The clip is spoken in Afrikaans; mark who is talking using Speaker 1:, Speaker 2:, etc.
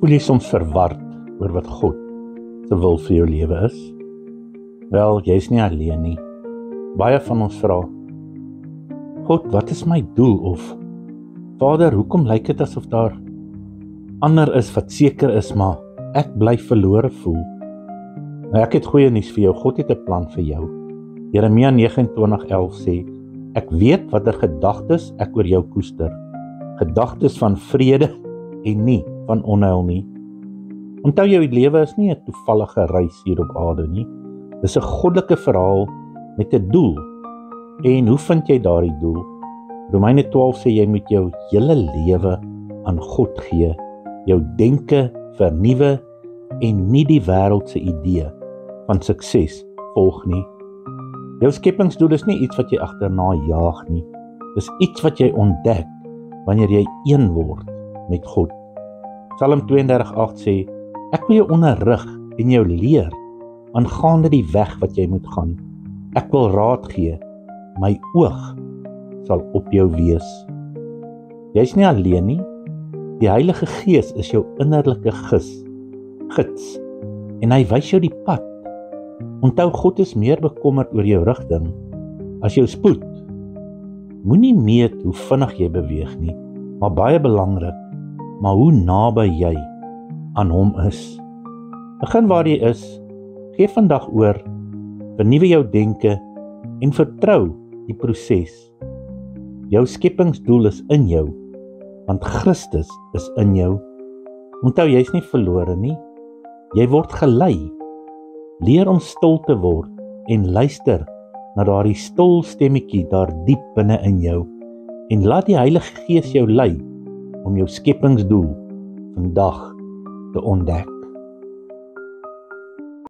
Speaker 1: Voel jy soms verward oor wat God se wil vir jou lewe is? Wel, jy's nie alleen nie. Baie van ons vra, God, wat is my doel? Of, Vader, hoekom lyk dit asof daar ander is wat seker is, maar ek bly verlore voel? Nou, ek het goeie nuus vir jou, God het 'n plan vir jou. Jeremia 29:11 sê, ek weet watter gedagtes ek oor jou koester, gedagtes van vrede en nie van onheil nie. Onthou jou lewe is nie 'n toevallige reis hier op aarde nie. Dis 'n goddelike verhaal met 'n doel. En hoe vind jy daardie doel? Romeine 12 sê jy moet jou hele lewe aan God gee, jou denke vernuwe en nie die wêreld se idee van sukses volg nie. Jou skepingsdoel is nie iets wat jy agterna jaag nie. Dis iets wat jy ontdek wanneer jy een word met God. Psalm 32:8 sê, ek wil jou onderrig en jou leer aangaande die weg wat jy moet gaan. Ek wil raad gee, my oog sal op jou wees. Jy's nie alleen nie. Die Heilige Gees is jou innerlike gids en hy wys jou die pad. Onthou, God is meer bekommerd oor jou rigting as jou spoed. Moenie meet hoe vinnig jy beweeg nie, maar baie belangrik, maar hoe naby jy aan hom is. Begin waar jy is, gee vandag oor, vernuwe jou denke en vertrou die proses. Jou skepingsdoel is in jou, want Christus is in jou. Onthou, jy's nie verlore nie, jy word gelei. Leer om stil te word en luister na daardie stil stemmetjie daar diep binne in jou en laat die Heilige Gees jou lei om jou skepingsdoel vandag te ontdek.